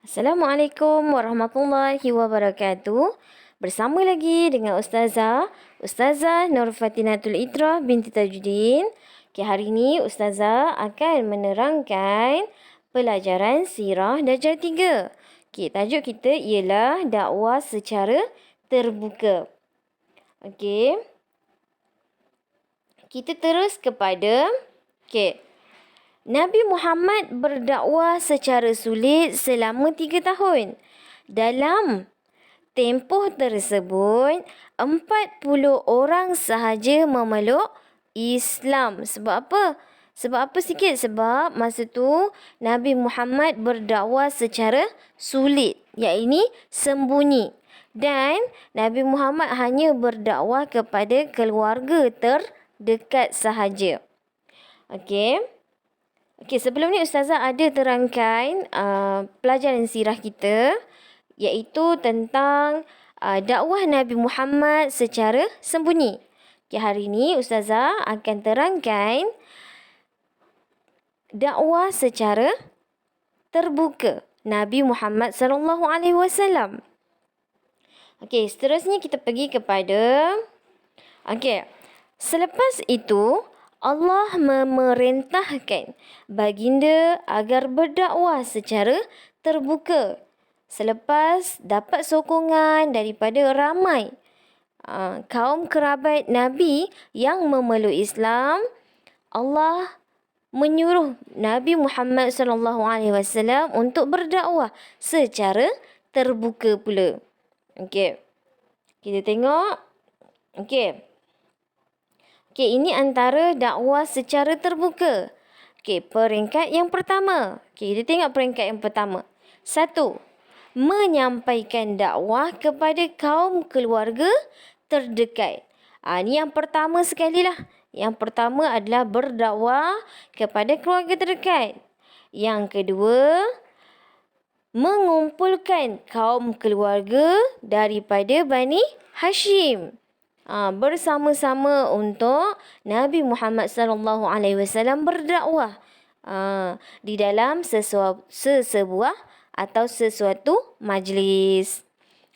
Assalamualaikum warahmatullahi wabarakatuh. Bersama lagi dengan Ustazah Nur Fatinatul Itra binti Tajuddin. Hari ini Ustazah akan menerangkan pelajaran Sirah Darjah 3. Tajuk kita ialah dakwah secara terbuka. Kita terus kepada Nabi Muhammad berdakwah secara sulit selama 3 tahun. Dalam tempoh tersebut, 40 orang sahaja memeluk Islam. Sebab apa? Sebab masa tu Nabi Muhammad berdakwah secara sulit, iaitu sembunyi. Dan Nabi Muhammad hanya berdakwah kepada keluarga terdekat sahaja. Sebelum ni Ustazah ada terangkan pelajaran sirah kita, iaitu tentang dakwah Nabi Muhammad secara sembunyi. Hari ini Ustazah akan terangkan dakwah secara terbuka Nabi Muhammad SAW. Seterusnya kita pergi kepada selepas itu Allah memerintahkan baginda agar berdakwah secara terbuka. Selepas dapat sokongan daripada ramai kaum kerabat Nabi yang memeluk Islam, Allah menyuruh Nabi Muhammad SAW untuk berdakwah secara terbuka pula. Kita tengok. Ini antara dakwah secara terbuka. Peringkat yang pertama. Kita tengok peringkat yang pertama. 1. Menyampaikan dakwah kepada kaum keluarga terdekat. Ini yang pertama sekali lah. Yang pertama adalah berdakwah kepada keluarga terdekat. Yang kedua, mengumpulkan kaum keluarga daripada Bani Hashim. Bersama-sama untuk Nabi Muhammad SAW berdakwah di dalam sesebuah atau sesuatu majlis.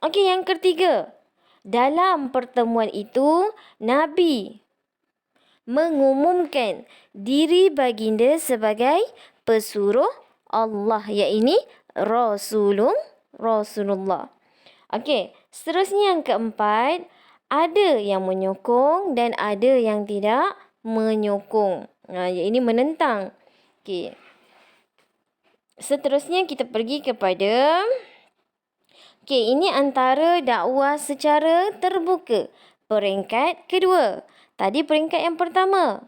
Yang ketiga, dalam pertemuan itu Nabi mengumumkan diri baginda sebagai pesuruh Allah, iaitu Rasulullah. Seterusnya yang keempat, ada yang menyokong dan ada yang tidak menyokong. Ini menentang. Seterusnya kita pergi kepada ini antara dakwah secara terbuka. Peringkat kedua. Tadi peringkat yang pertama.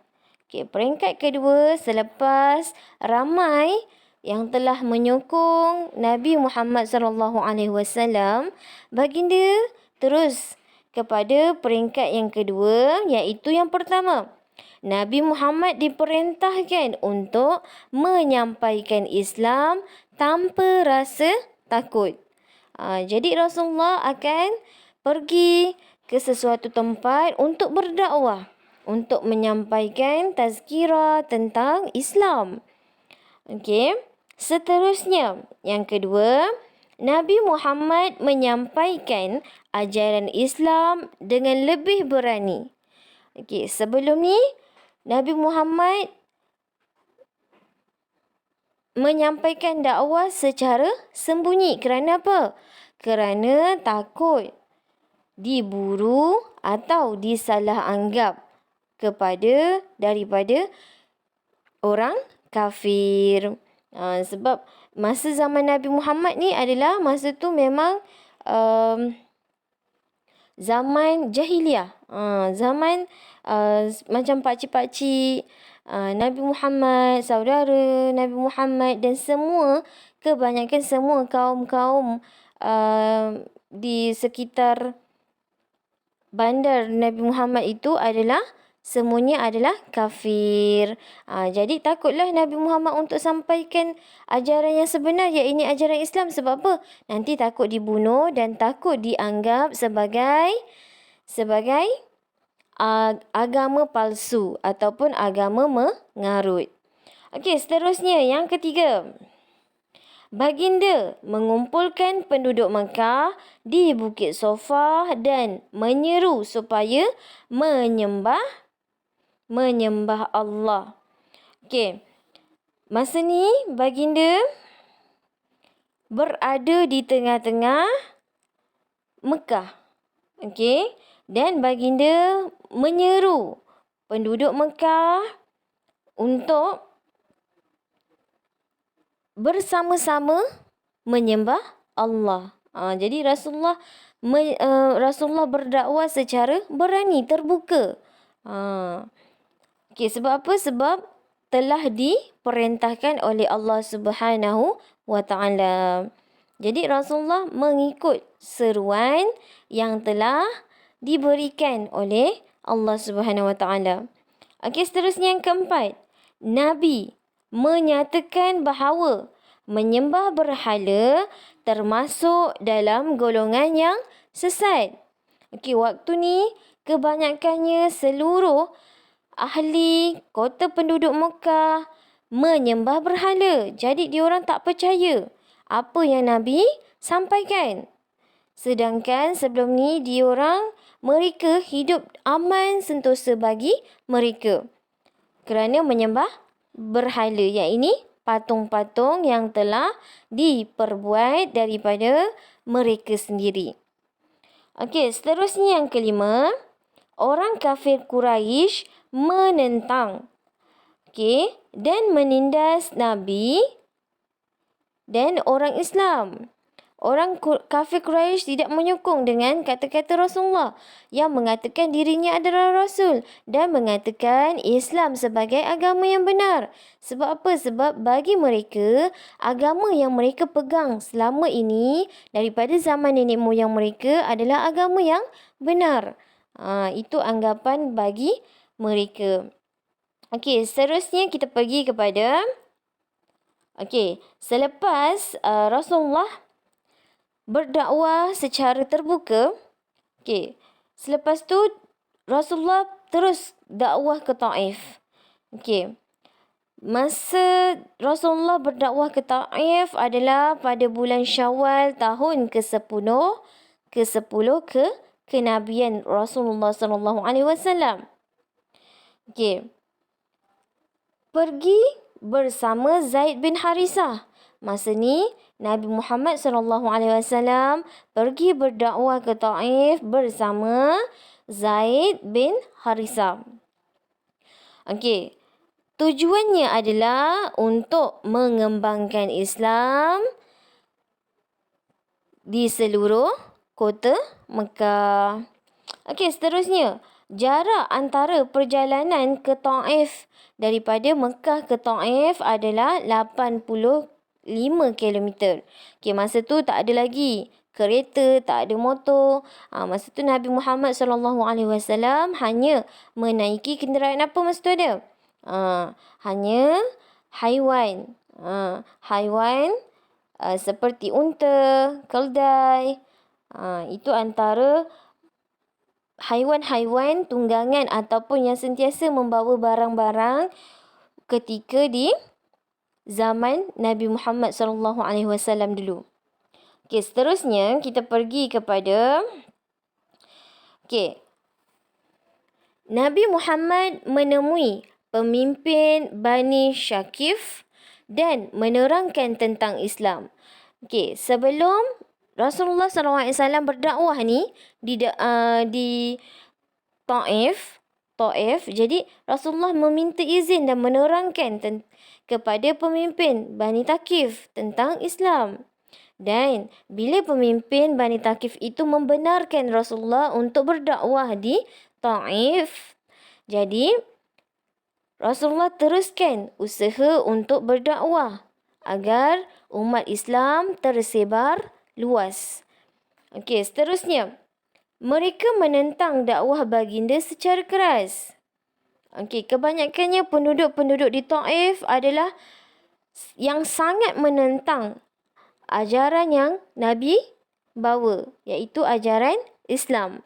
Peringkat kedua, selepas ramai yang telah menyokong Nabi Muhammad SAW, baginda terus kepada peringkat yang kedua, iaitu yang pertama. Nabi Muhammad diperintahkan untuk menyampaikan Islam tanpa rasa takut. Jadi Rasulullah akan pergi ke sesuatu tempat untuk berdakwah, untuk menyampaikan tazkirah tentang Islam. Seterusnya, yang kedua, Nabi Muhammad menyampaikan ajaran Islam dengan lebih berani. Sebelum ni, Nabi Muhammad menyampaikan dakwah secara sembunyi. Kerana apa? Kerana takut diburu atau disalah anggap daripada orang kafir. Sebab masa zaman Nabi Muhammad ni adalah masa tu memang zaman jahiliah. Zaman macam pakcik-pakcik Nabi Muhammad, saudara Nabi Muhammad dan kebanyakan semua kaum-kaum di sekitar bandar Nabi Muhammad itu semuanya adalah kafir. Jadi takutlah Nabi Muhammad untuk sampaikan ajaran yang sebenar, iaitu ajaran Islam. Sebab apa? Nanti takut dibunuh dan takut dianggap sebagai agama palsu ataupun agama mengarut. Seterusnya yang ketiga. Baginda mengumpulkan penduduk Mekah di Bukit Sofa dan menyeru supaya menyembah Allah. Okey. Masa ni baginda berada di tengah-tengah Mekah. Okey. Dan baginda menyeru penduduk Mekah untuk bersama-sama menyembah Allah. Jadi Rasulullah berdakwah secara berani, terbuka. Okey, sebab apa? Sebab telah diperintahkan oleh Allah Subhanahu wa Ta'ala. Jadi Rasulullah mengikut seruan yang telah diberikan oleh Allah Subhanahu wa Ta'ala. Okey, seterusnya yang keempat. Nabi menyatakan bahawa menyembah berhala termasuk dalam golongan yang sesat. Okey, waktu ni kebanyakannya seluruh ahli kota penduduk Mekah menyembah berhala. Jadi diorang tak percaya apa yang Nabi sampaikan. Sedangkan sebelum ni mereka hidup aman sentosa bagi mereka kerana menyembah berhala, iaitu patung-patung yang telah diperbuat daripada mereka sendiri. Okey, seterusnya yang kelima, orang kafir Quraisy menentang dan menindas Nabi dan orang Islam. Orang kafir Quraisy tidak menyokong dengan kata-kata Rasulullah yang mengatakan dirinya adalah Rasul dan mengatakan Islam sebagai agama yang benar. Sebab apa? Sebab bagi mereka, agama yang mereka pegang selama ini daripada zaman nenek moyang mereka adalah agama yang benar. Itu anggapan bagi mereka. Okey, seterusnya kita pergi kepada selepas Rasulullah berdakwah secara terbuka. Selepas tu Rasulullah terus dakwah ke Taif. Masa Rasulullah berdakwah ke Taif adalah pada bulan Syawal tahun ke-10 kenabian Rasulullah sallallahu alaihi wasallam. Pergi bersama Zaid bin Harisah. Masa ni Nabi Muhammad SAW pergi berdakwah ke Taif bersama Zaid bin Harisah. Tujuannya adalah untuk mengembangkan Islam di seluruh kota Mekah. Seterusnya, jarak antara perjalanan ke Taif daripada Mekah ke Taif adalah 85 kilometer. Masa tu tak ada lagi kereta, tak ada motor. Masa tu Nabi Muhammad SAW hanya menaiki kenderaan apa masa tu ada? Hanya haiwan. Haiwan seperti unta, keldai. Itu antara haiwan-haiwan tunggangan ataupun yang sentiasa membawa barang-barang ketika di zaman Nabi Muhammad SAW dulu. Seterusnya kita pergi kepada Nabi Muhammad menemui pemimpin Bani Syakif dan menerangkan tentang Islam. Sebelum Rasulullah SAW berdakwah ni di Taif, jadi Rasulullah meminta izin dan menerangkan kepada pemimpin Bani Thaqif tentang Islam. Dan bila pemimpin Bani Thaqif itu membenarkan Rasulullah untuk berdakwah di Taif, jadi Rasulullah teruskan usaha untuk berdakwah agar umat Islam tersebar luas. Seterusnya, mereka menentang dakwah baginda secara keras. Kebanyakannya penduduk-penduduk di Taif adalah yang sangat menentang ajaran yang Nabi bawa, iaitu ajaran Islam.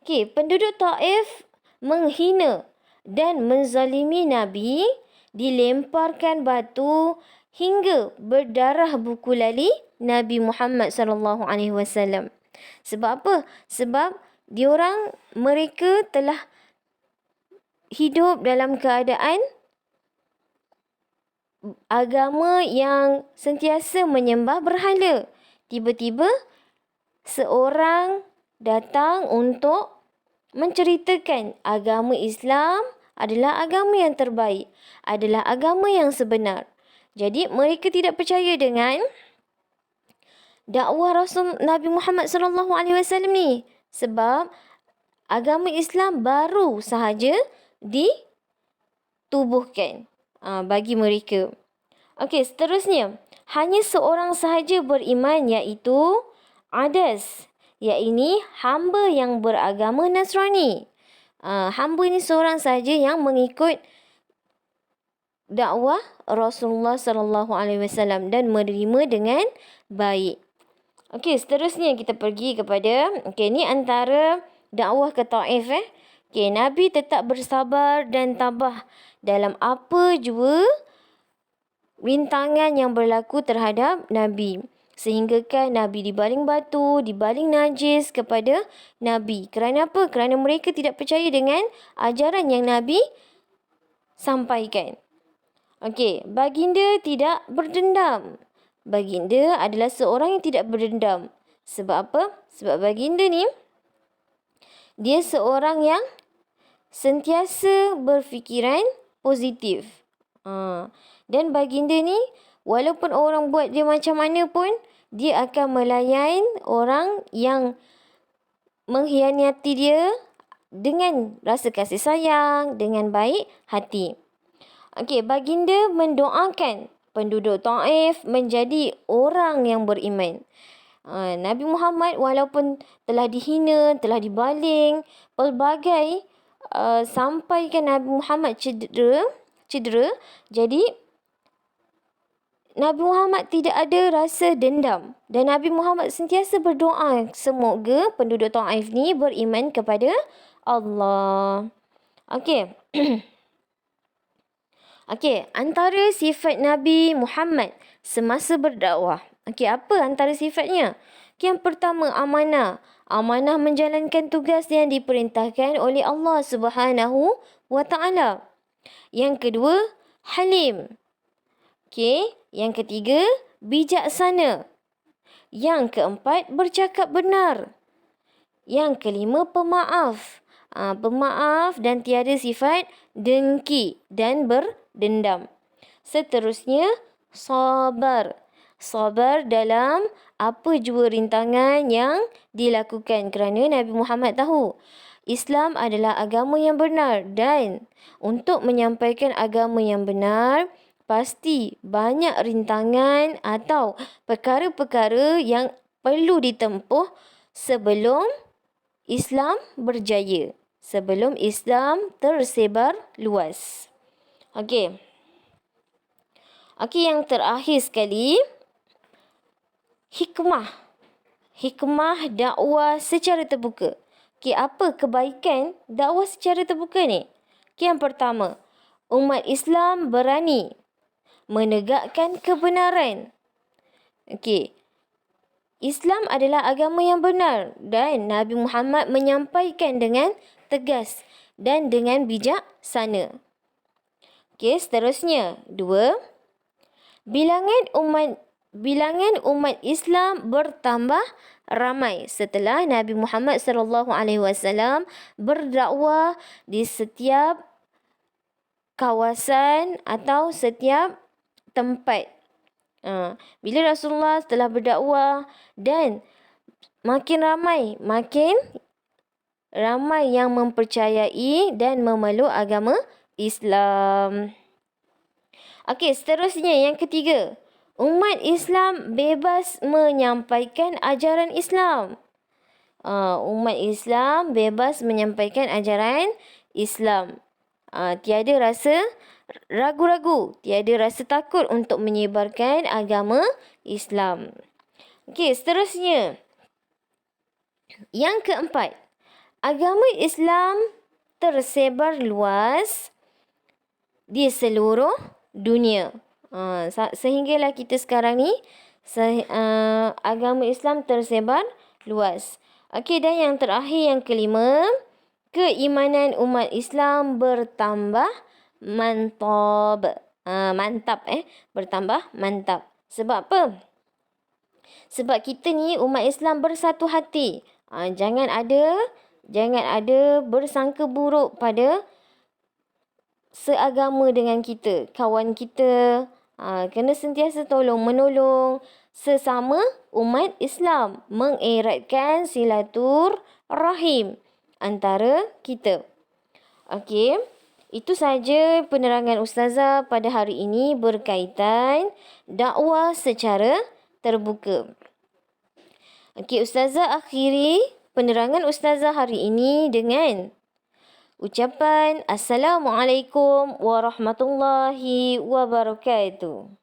Penduduk Taif menghina dan menzalimi Nabi, dilemparkan batu hingga berdarah buku lali Nabi Muhammad SAW. Sebab apa? Sebab mereka telah hidup dalam keadaan agama yang sentiasa menyembah berhala. Tiba-tiba seorang datang untuk menceritakan agama Islam adalah agama yang terbaik, adalah agama yang sebenar. Jadi mereka tidak percaya dengan dakwah Rasul Nabi Muhammad SAW ni, sebab agama Islam baru sahaja ditubuhkan bagi mereka. Okey, seterusnya, hanya seorang sahaja beriman, iaitu Adas, iaitu hamba yang beragama Nasrani. Hamba ni seorang sahaja yang mengikut dakwah Rasulullah SAW dan menerima dengan baik. Okey, seterusnya kita pergi kepada, ni antara dakwah ke Taif. Nabi tetap bersabar dan tabah dalam apa jua rintangan yang berlaku terhadap Nabi. Sehinggakan Nabi dibaling batu, dibaling najis kepada Nabi. Kerana apa? Kerana mereka tidak percaya dengan ajaran yang Nabi sampaikan. Okey, baginda tidak berdendam. Baginda adalah seorang yang tidak berdendam. Sebab apa? Sebab baginda ni, dia seorang yang sentiasa berfikiran positif. Dan baginda ni, walaupun orang buat dia macam mana pun, dia akan melayan orang yang mengkhianati dia dengan rasa kasih sayang, dengan baik hati. Okey, baginda mendoakan penduduk Taif menjadi orang yang beriman. Nabi Muhammad walaupun telah dihina, telah dibaling, pelbagai sampaikan Nabi Muhammad cedera. Jadi Nabi Muhammad tidak ada rasa dendam. Dan Nabi Muhammad sentiasa berdoa semoga penduduk Taif ni beriman kepada Allah. Okey. Okey, antara sifat Nabi Muhammad semasa berdakwah. Okey, apa antara sifatnya? Yang pertama, amanah. Amanah menjalankan tugas yang diperintahkan oleh Allah Subhanahu wa Ta'ala. Yang kedua, halim. Okey, yang ketiga, bijaksana. Yang keempat, bercakap benar. Yang kelima, pemaaf. Pemaaf dan tiada sifat dengki dan berdendam. Seterusnya, sabar. Sabar dalam apa jua rintangan yang dilakukan, kerana Nabi Muhammad tahu Islam adalah agama yang benar, dan untuk menyampaikan agama yang benar pasti banyak rintangan atau perkara-perkara yang perlu ditempuh sebelum Islam berjaya, sebelum Islam tersebar luas. Okey, yang terakhir sekali, hikmah. Hikmah dakwah secara terbuka. Apa kebaikan dakwah secara terbuka ni? Yang pertama, umat Islam berani menegakkan kebenaran. Islam adalah agama yang benar dan Nabi Muhammad menyampaikan dengan tegas dan dengan bijaksana. Seterusnya, 2. Bilangan umat Islam bertambah ramai setelah Nabi Muhammad SAW berdakwah di setiap kawasan atau setiap tempat. Bila Rasulullah telah berdakwah dan makin ramai yang mempercayai dan memeluk agama Islam. Seterusnya yang ketiga, umat Islam bebas menyampaikan ajaran Islam. Umat Islam bebas menyampaikan ajaran Islam. Tiada rasa ragu-ragu, tiada rasa takut untuk menyebarkan agama Islam. Seterusnya, yang keempat, agama Islam tersebar luas di seluruh dunia. Sehinggalah kita sekarang ni agama Islam tersebar luas. Okey, dan yang terakhir, yang kelima, keimanan umat Islam bertambah mantap. Bertambah mantap. Sebab apa? Sebab kita ni umat Islam bersatu hati. Jangan ada bersangka buruk pada seagama dengan kita, kawan kita. Kena sentiasa tolong-menolong sesama umat Islam, mengeratkan silaturahim antara kita. Okey, itu saja penerangan Ustazah pada hari ini berkaitan dakwah secara terbuka. Okey, Ustazah akhiri penerangan Ustazah hari ini dengan ucapan Assalamualaikum warahmatullahi wabarakatuh.